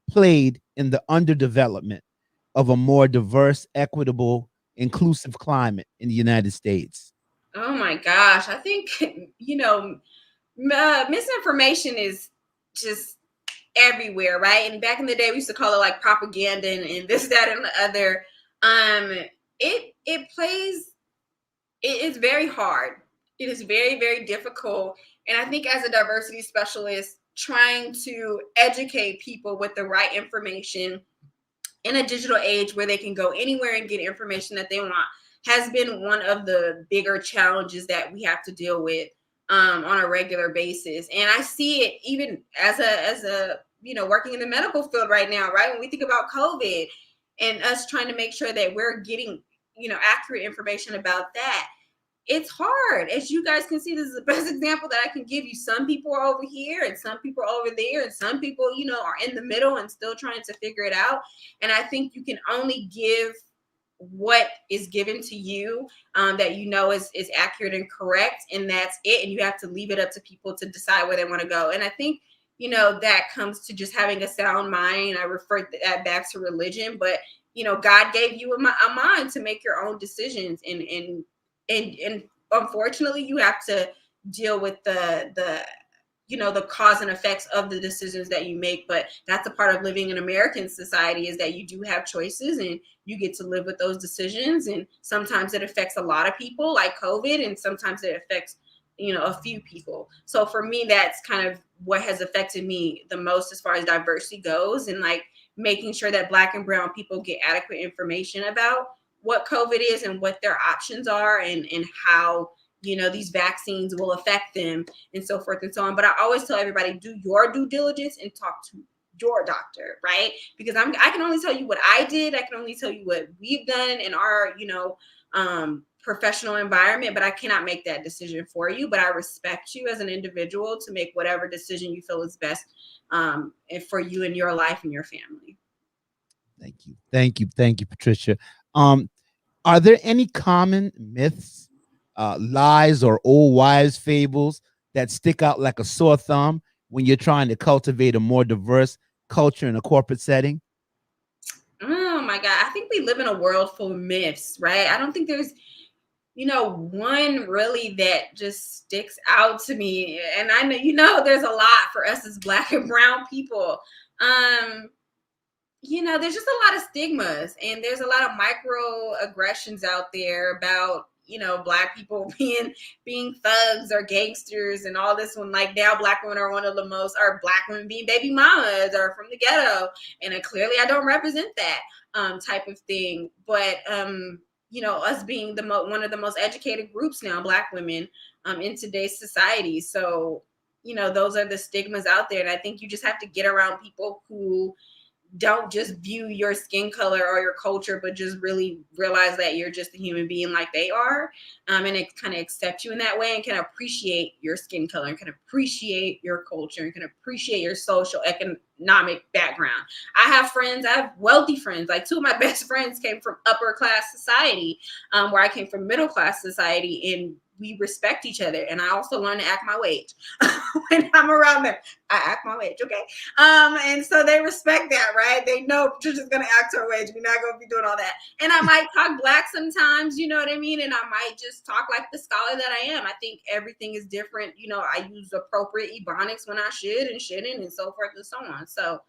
A: played in the underdevelopment of a more diverse, equitable, inclusive climate in the United States?
B: Oh my gosh. I think, misinformation is just everywhere, right? And back in the day, we used to call it like propaganda and this, that, and the other. It is very hard. It is very, very difficult. And I think as a diversity specialist, trying to educate people with the right information in a digital age where they can go anywhere and get information that they want has been one of the bigger challenges that we have to deal with on a regular basis. And I see it even as a working in the medical field right now, right? When we think about COVID and us trying to make sure that we're getting accurate information about that, it's hard. As you guys can see, this is the best example that I can give you. Some people are over here and some people are over there, and some people, are in the middle and still trying to figure it out. And I think you can only give what is given to you that is accurate and correct, and that's it. And you have to leave it up to people to decide where they want to go. And I think that comes to just having a sound mind. I refer that back to religion, but God gave you a mind to make your own decisions, and unfortunately you have to deal with the cause and effects of the decisions that you make. But that's a part of living in American society, is that you do have choices and you get to live with those decisions. And sometimes it affects a lot of people, like COVID, and sometimes it affects a few people. So for me, that's kind of what has affected me the most as far as diversity goes, and like making sure that Black and brown people get adequate information about what COVID is and what their options are, and how these vaccines will affect them, and so forth and so on. But I always tell everybody, do your due diligence and talk to your doctor, right? Because I can only tell you what I did. I can only tell you what we've done in our professional environment, but I cannot make that decision for you. But I respect you as an individual to make whatever decision you feel is best for you and your life and your family.
A: Thank you, Patricia. Are there any common myths, lies, or old wives' fables that stick out like a sore thumb when you're trying to cultivate a more diverse culture in a corporate setting?
B: Oh my God. I think we live in a world full of myths, right? I don't think there's, one really that just sticks out to me. And I know, there's a lot for us as Black and brown people. There's just a lot of stigmas, and there's a lot of microaggressions out there about, Black people being thugs or gangsters and all this one. Like now Black women are Black women being baby mamas or from the ghetto. And clearly I don't represent that type of thing. But, us being one of the most educated groups now, Black women in today's society. So, those are the stigmas out there. And I think you just have to get around people who don't just view your skin color or your culture, but just really realize that you're just a human being like they are. And it kind of accept you in that way, and can appreciate your skin color, and can appreciate your culture, and can appreciate your social economic background. I have wealthy friends. Like 2 of my best friends came from upper class society, where I came from middle class society. And we respect each other. And I also learn to act my wage when I'm around them. I act my wage, okay? And so they respect that, right? They know Patricia's gonna act her wage. We're not gonna be doing all that. And I might talk Black sometimes, you know what I mean? And I might just talk like the scholar that I am. I think everything is different. You know, I use appropriate ebonics when I should and shouldn't, and so forth and so on. So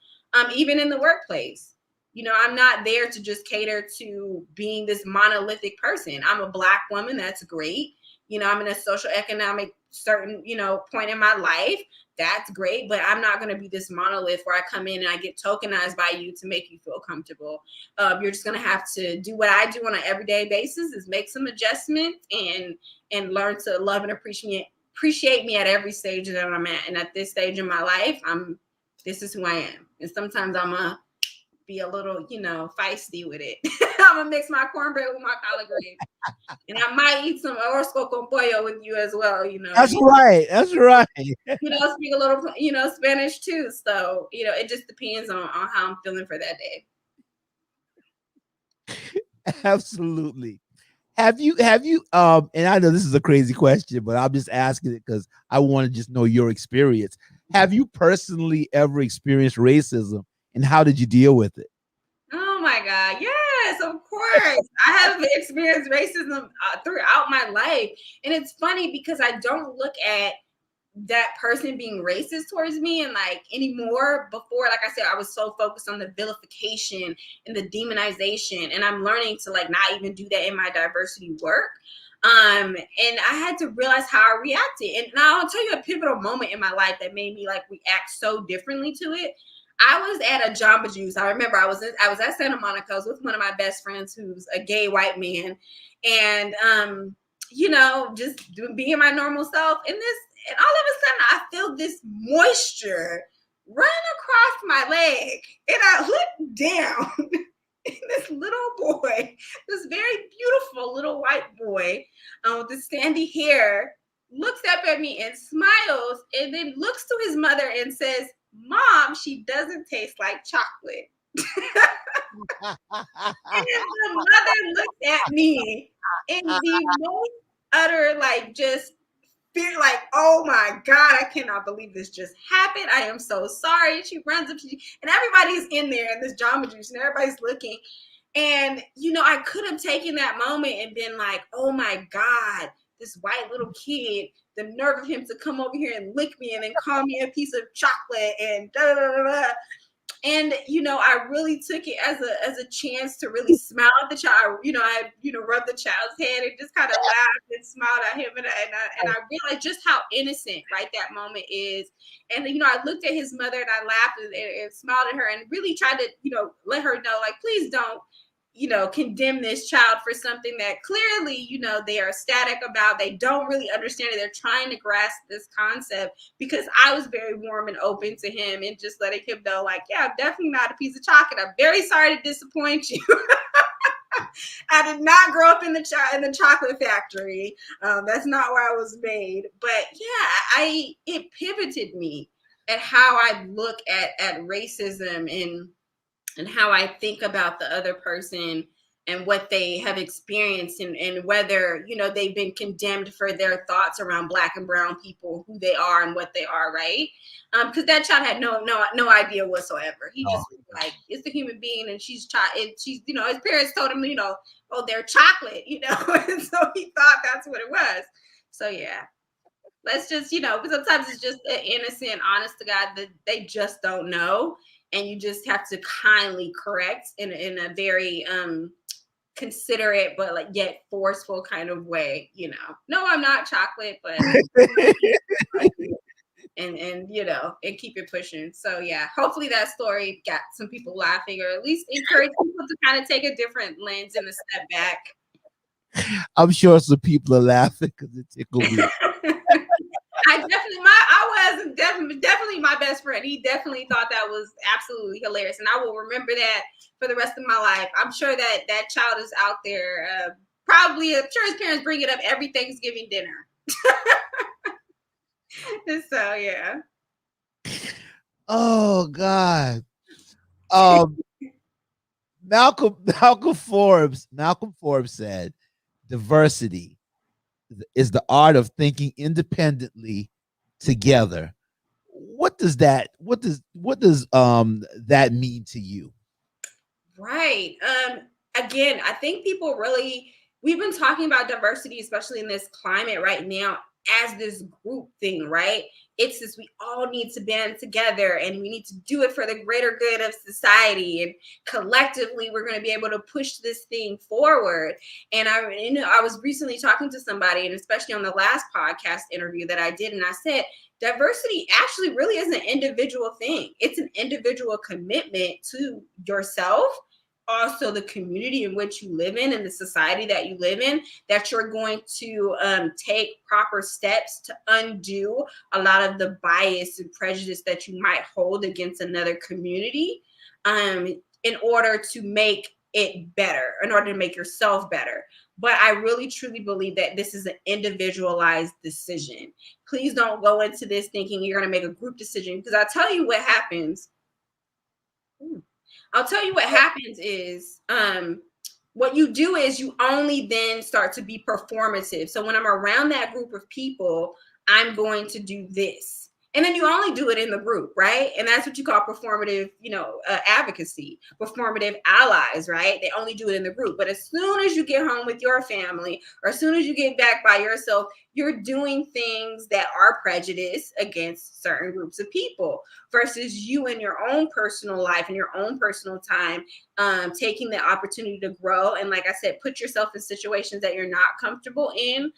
B: even in the workplace, you know, I'm not there to just cater to being this monolithic person. I'm a Black woman. That's great. You know, I'm in a social economic certain, you know, point in my life. That's great. But I'm not going to be this monolith where I come in and I get tokenized by you to make you feel comfortable. You're just going to have to do what I do on an everyday basis, is make some adjustments and learn to love and appreciate me at every stage that I'm at. And at this stage in my life, this is who I am. And sometimes I'm a be a little, you know, feisty with it. I'm gonna mix my cornbread with my collard greens, and I might eat some arroz con pollo with you as well. You know,
A: that's right. That's right.
B: You know, speak a little, you know, Spanish too. So you know, it just depends on how I'm feeling for that day.
A: Absolutely. Have you and I know this is a crazy question, but I'm just asking it because I want to just know your experience. Have you personally ever experienced racism, and how did you deal with it?
B: Oh my God, yes, of course. I have experienced racism throughout my life. And it's funny because I don't look at that person being racist towards me and like anymore. Before, like I said, I was so focused on the vilification and the demonization, and I'm learning to like not even do that in my diversity work. And I had to realize how I reacted. And now I'll tell you a pivotal moment in my life that made me like react so differently to it. I was at a Jamba Juice. I remember I was at Santa Monica. I was with one of my best friends who's a gay white man, and you know, just being my normal self. And all of a sudden, I feel this moisture running across my leg, and I look down, and this little boy, this very beautiful little white boy, with the sandy hair, looks up at me and smiles, and then looks to his mother and says, "Mom, she doesn't taste like chocolate." And the mother looked at me in the most utter, like, just fear, like, oh my God, I cannot believe this just happened. I am so sorry. And she runs up to you, and everybody's in there in this Jamba Juice, and everybody's looking. And, you know, I could have taken that moment and been like, oh my God, this white little kid, the nerve of him to come over here and lick me and then call me a piece of chocolate and da da da da. And, you know, I really took it as a chance to really smile at the child. You know, I rubbed the child's head and just kind of laughed and smiled at him. And I realized just how innocent, right, that moment is. And, you know, I looked at his mother and I laughed and smiled at her and really tried to, you know, let her know, like, please don't, you know, condemn this child for something that clearly, you know, they are ecstatic about. They don't really understand it. They're trying to grasp this concept, because I was very warm and open to him and just letting him know, like, yeah, I'm definitely not a piece of chocolate. I'm very sorry to disappoint you. I did not grow up in the chocolate factory. That's not where I was made. But yeah, it pivoted me at how I look at racism and how I think about the other person and what they have experienced, and whether, you know, they've been condemned for their thoughts around Black and brown people, who they are and what they are, right? Because that child had no idea whatsoever. He just like, it's a human being, and she's, you know, his parents told him, you know, oh, they're chocolate, you know, and so he thought that's what it was. So yeah, let's just, you know, sometimes it's just an innocent, honest to God, that they just don't know. And you just have to kindly correct in a very considerate but like yet forceful kind of way. You know, no, I'm not chocolate, but and you know, and keep it pushing. So yeah, hopefully that story got some people laughing, or at least encourage people to kind of take a different lens and a step back.
A: I'm sure some people are laughing because it tickled me.
B: I was definitely my best friend. He definitely thought that was absolutely hilarious, and I will remember that for the rest of my life. I'm sure that child is out there. Probably, I'm sure his parents bring it up every Thanksgiving dinner. So yeah.
A: Oh God. Malcolm Forbes said, diversity is the art of thinking independently together. What does that that mean to you?
B: Right. Again, I think people really, we've been talking about diversity, especially in this climate right now, as this group thing, right? It's this, we all need to band together and we need to do it for the greater good of society. And collectively, we're going to be able to push this thing forward. And I was recently talking to somebody, and especially on the last podcast interview that I did, and I said, diversity actually really is an individual thing. It's an individual commitment to yourself, also the community in which you live in and the society that you live in, that you're going to take proper steps to undo a lot of the bias and prejudice that you might hold against another community, in order to make it better, in order to make yourself better. But I really truly believe that this is an individualized decision. Please don't go into this thinking you're going to make a group decision, because I'll tell you what happens. Is what you do is you only then start to be performative. So when I'm around that group of people, I'm going to do this. And then you only do it in the group, right? And that's what you call performative, advocacy, performative allies, right? They only do it in the group. But as soon as you get home with your family, or as soon as you get back by yourself, you're doing things that are prejudiced against certain groups of people, versus you in your own personal life and your own personal time, taking the opportunity to grow. And like I said, put yourself in situations that you're not comfortable in.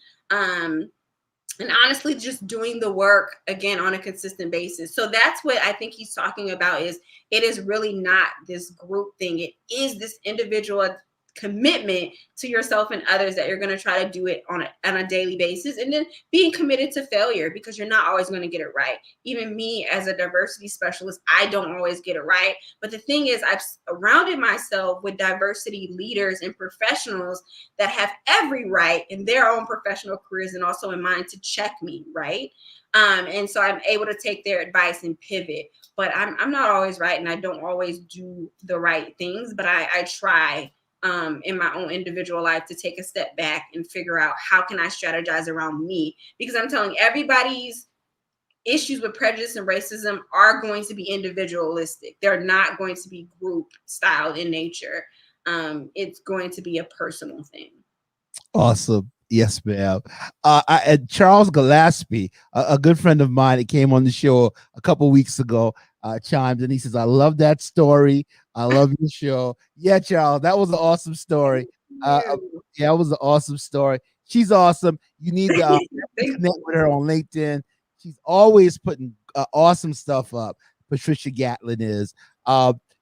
B: And honestly, just doing the work again on a consistent basis. So that's what I think he's talking about, is it is really not this group thing. It is this individual commitment to yourself and others, that you're going to try to do it on a daily basis, and then being committed to failure, because you're not always going to get it right. Even me as a diversity specialist, I don't always get it right. But the thing is, I've surrounded myself with diversity leaders and professionals that have every right in their own professional careers and also in mine to check me, right? And so I'm able to take their advice and pivot. But I'm not always right, and I don't always do the right things, but I try in my own individual life to take a step back and figure out how can I strategize around me, because I'm telling you, everybody's issues with prejudice and racism are going to be individualistic. They're not going to be group styled in nature. It's going to be a personal thing.
A: Awesome. Yes, ma'am. Charles Gillespie, a good friend of mine that came on the show a couple weeks ago, chimed in. He says, I love that story. I love your show. Yeah, Charles, that was an awesome story. Yeah, it was an awesome story. She's awesome. You need to connect with her on LinkedIn. She's always putting awesome stuff up. Patricia Gatlin is.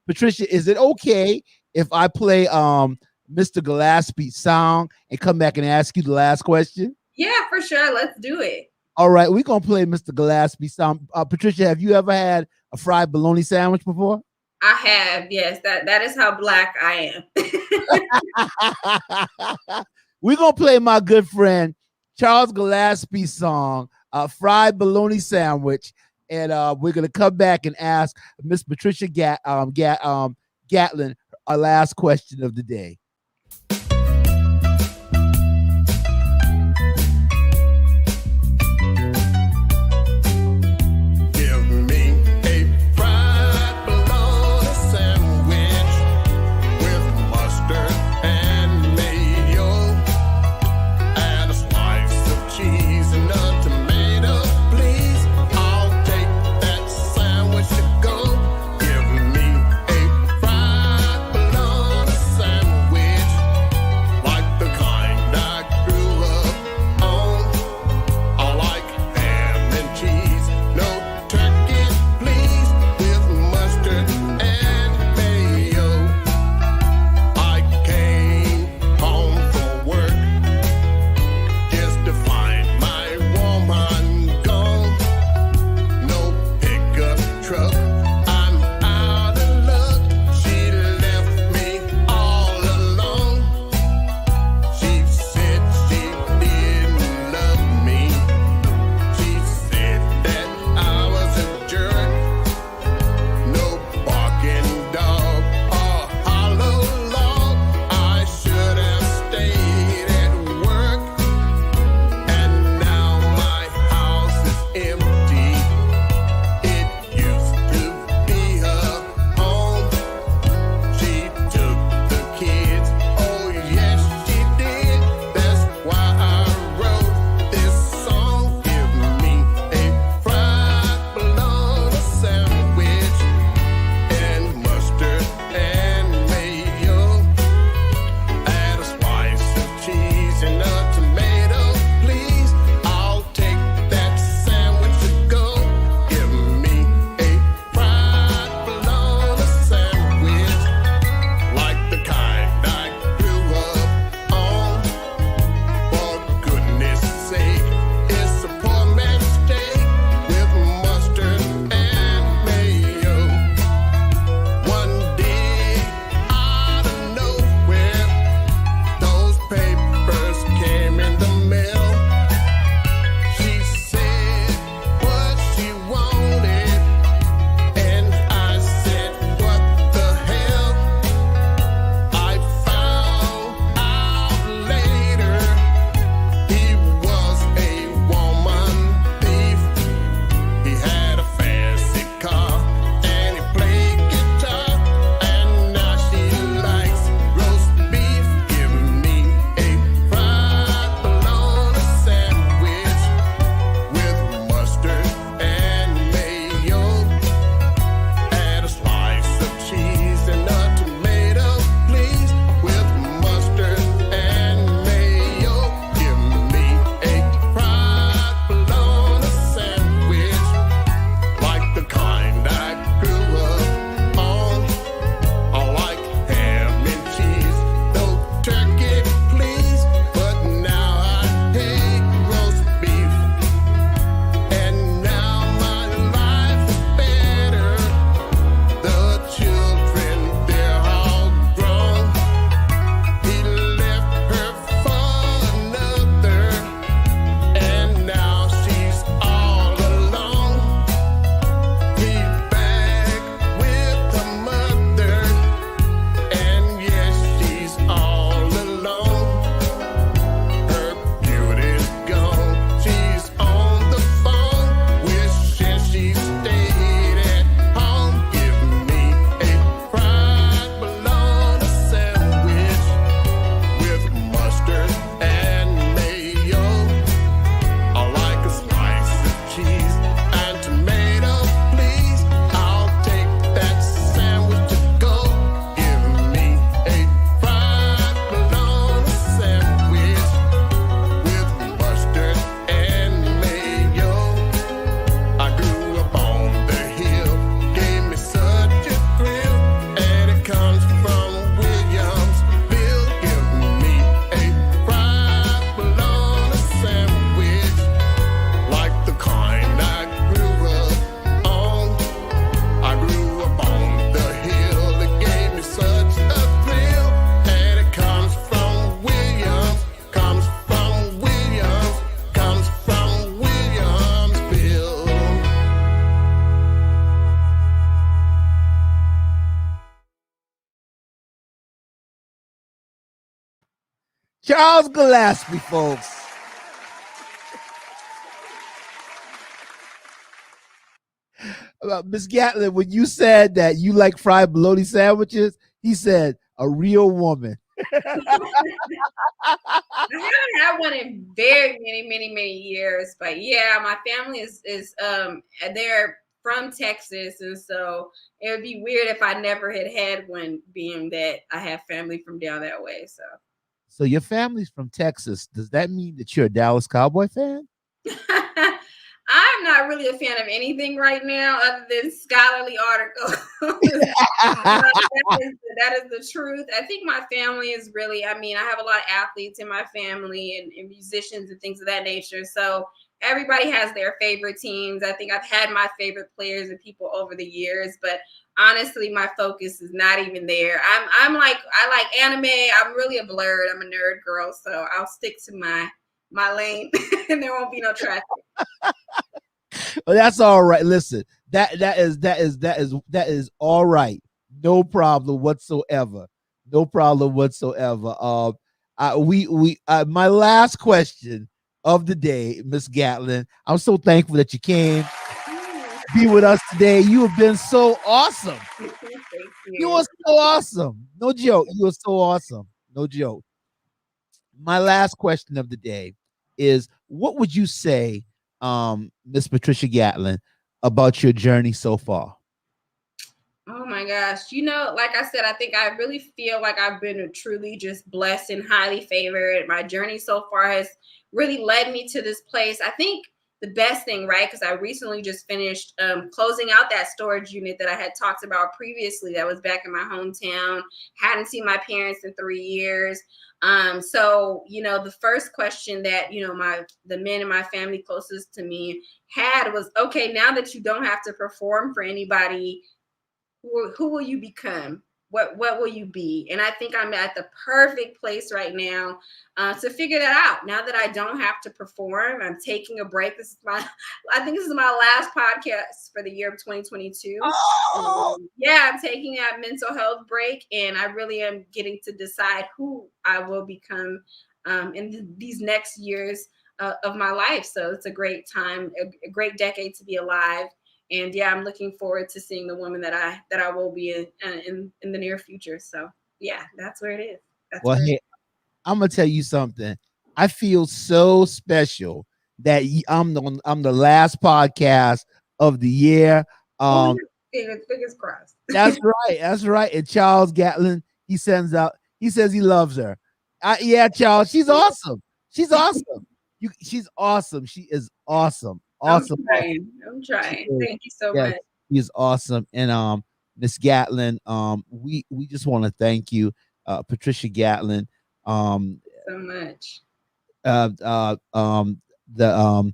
A: Patricia, is it okay if I play Mr. Gillespie's song and come back and ask you the last question?
B: Yeah, for sure. Let's do it.
A: All right, we're going to play Mr. Gillespie's song. Patricia, have you ever had a fried bologna sandwich before?
B: I have, yes. That is how Black I
A: am. We're going to play my good friend Charles Gillespie's song, Fried Bologna Sandwich. And we're going to come back and ask Miss Patricia Gatlin our last question of the day.
C: Sandwich.
A: Charles Gillespie, folks. Miss Gatlin, when you said that you like fried bologna sandwiches, he said a real woman.
B: I haven't had one in very many years, but yeah, my family is they're from Texas, and so it would be weird if I never had one, being that I have family from down that way. So.
A: So your family's from Texas. Does that mean that you're a Dallas Cowboy fan?
B: I'm not really a fan of anything right now other than scholarly articles. That is the truth. I think my family is really, I mean, I have a lot of athletes in my family and musicians and things of that nature. So everybody has their favorite teams. I think I've had my favorite players and people over the years, but honestly, my focus is not even there. I'm like, I like anime. I'm really a blurred. I'm a nerd girl, so I'll stick to my lane and there won't be no traffic.
A: Well, that's all right. Listen, that is all right. No problem whatsoever. No problem whatsoever. My last question of the day, Miss Gatlin. I'm so thankful that you came be with us today. You have been so awesome.
B: Thank
A: You were so awesome. No joke. You were so awesome. No joke. My last question of the day is, what would you say, Miss Patricia Gatlin, about your journey so far?
B: Oh my gosh. You know, like I said, I think I really feel like I've been truly just blessed and highly favored. My journey so far has really led me to this place. I think the best thing, right? Because I recently just finished closing out that storage unit that I had talked about previously, that was back in my hometown. Hadn't seen my parents in 3 years. So you know, the first question that, you know, the men in my family closest to me had was, okay, now that you don't have to perform for anybody, who will you become? What will you be? And I think I'm at the perfect place right now to figure that out. Now that I don't have to perform, I'm taking a break. I think this is my last podcast for the year of 2022.
A: Oh,
B: Yeah, I'm taking that mental health break, and I really am getting to decide who I will become in these next years of my life. So it's a great time, a great decade to be alive. And yeah, I'm looking forward to seeing the woman that I will be in the near future. So yeah, that's where it is. That's
A: well,
B: where it is.
A: hey, I'm gonna tell you something. I feel so special that I'm the last podcast of the year.
B: Well,
A: Um,
B: fingers crossed.
A: that's right. That's right. And Charles Gatlin, he sends out. He says he loves her. Yeah, Charles, she's awesome. She's awesome. She's awesome. She is awesome.
B: I'm
A: Awesome. Awesome.
B: trying. I'm
A: She
B: trying.
A: is.
B: Thank you so
A: Yes,
B: much.
A: she is awesome. And Miss Gatlin, we just want to thank you, Patricia Gatlin. Um,
B: So much.
A: uh, uh, the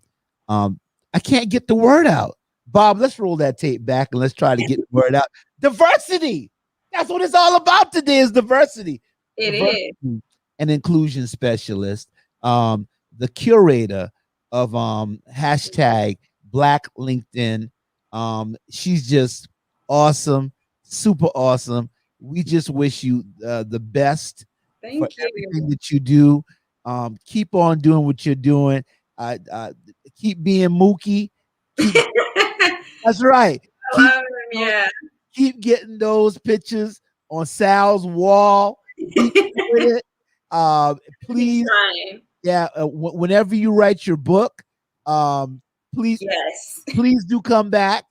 A: I can't get the word out. Bob, let's roll that tape back and let's try to get the word out. Diversity. That's what it's all about today, is diversity.
B: It
A: Diversity
B: is.
A: and inclusion specialist, the curator of hashtag Black LinkedIn. She's just awesome, super awesome. We just wish you the best for
B: Thank you.
A: everything that you do. Keep on doing what you're doing. Keep being Mookie. Keep, that's right.
B: I
A: Keep
B: love him. Yeah.
A: keep getting those pictures on Sal's wall. Keep doing it.
B: Keep
A: Please,
B: trying.
A: yeah. Whenever you write your book, um, please,
B: Yes.
A: please do come back,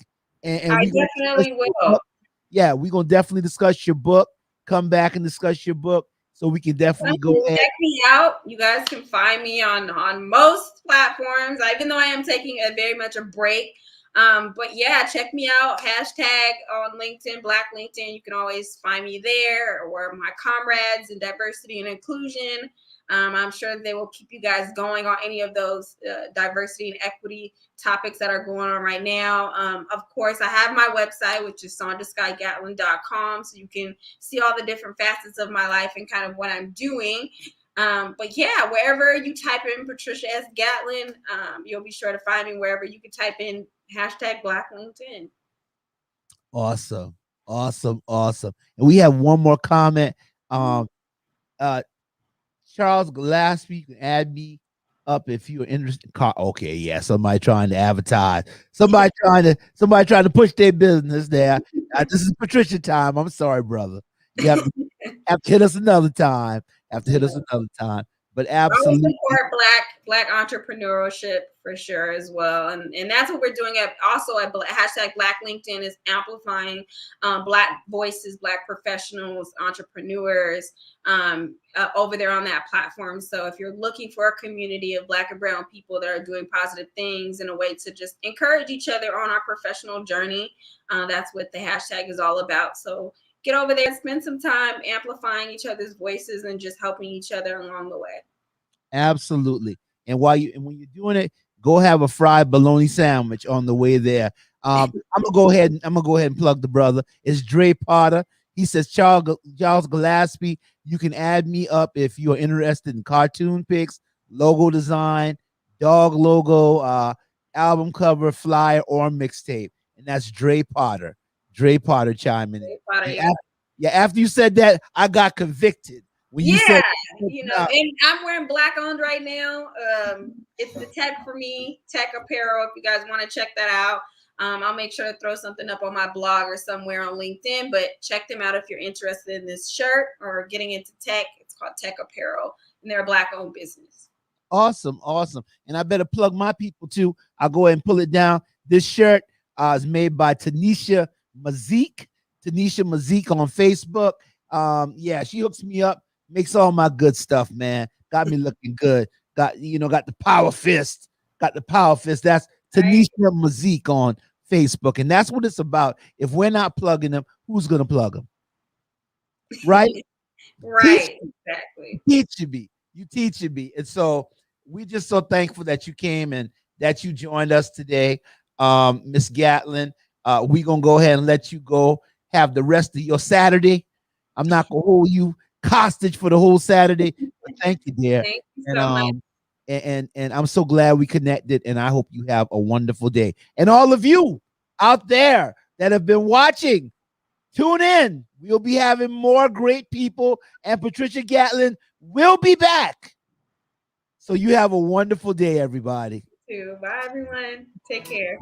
A: and
B: I
A: we gonna discuss
B: definitely
A: your
B: will.
A: book. Yeah, we're gonna definitely discuss your book. Come back and discuss your book, so we can definitely go ahead.
B: Check me out. You guys can find me on most platforms, even though I am taking a very much a break. But yeah, check me out. Hashtag on LinkedIn, Black LinkedIn. You can always find me there, or my comrades in diversity and inclusion. I'm sure they will keep you guys going on any of those diversity and equity topics that are going on right now. Of course, I have my website, which is sondaskagatlin.com, so you can see all the different facets of my life and kind of what I'm doing. But yeah, wherever you type in Patricia S. Gatlin, you'll be sure to find me wherever you can type in hashtag Black LinkedIn.
A: Awesome, awesome, awesome. And we have one more comment. Uh, Charles Gillespie, you can add me up if you're interested. Okay, yeah, somebody trying to advertise. Somebody trying to push their business there. This is Patricia time. I'm sorry, brother. You have to hit us another time. Have to hit us another time. But
B: Always
A: absolutely,
B: support black entrepreneurship for sure as well, and that's what we're doing at also at hashtag Black LinkedIn is amplifying black voices, black professionals, entrepreneurs over there on that platform. So if you're looking for a community of black and brown people that are doing positive things in a way to just encourage each other on our professional journey, that's what the hashtag is all about. So get over there and spend some time amplifying each other's voices and just helping each other along the way.
A: absolutely. And when you're doing it, go have a fried bologna sandwich on the way there. I'm gonna go ahead and plug the brother. It's Dre Potter. He says Charles Gillespie. You can add me up if you're interested in cartoon pics, logo design, dog logo, album cover, flyer, or mixtape. And that's Dre Potter. Dre Potter chiming in. And after you said that, I got convicted when you said,
B: and I'm wearing black owned right now. It's the Tech for Me Tech Apparel. If you guys want to check that out, I'll make sure to throw something up on my blog or somewhere on LinkedIn. But check them out if you're interested in this shirt or getting into tech. It's called Tech Apparel, and they're a black owned business.
A: Awesome. And I better plug my people too. I'll go ahead and pull it down. This shirt is made by Tanisha Mazik. Tanisha Mazik on Facebook. Yeah, she hooks me up, makes all my good stuff, man. Got me looking good. Got the power fist. Got the power fist. That's Tanisha Mazik on Facebook. And that's what it's about. If we're not plugging them, who's gonna plug them? Right?
B: Right, exactly.
A: You teaching me. And so we just so thankful that you came and that you joined us today. Miss Gatlin. We're gonna go ahead and let you go have the rest of your Saturday. I'm not gonna hold you hostage for the whole Saturday, but thank you, dear.
B: Thank you so much.
A: And I'm so glad we connected, and I hope you have a wonderful day. And all of you out there that have been watching, tune in. We'll be having more great people, and Patricia Gatlin will be back. So you have a wonderful day, everybody.
B: You too. Bye, everyone. Take care.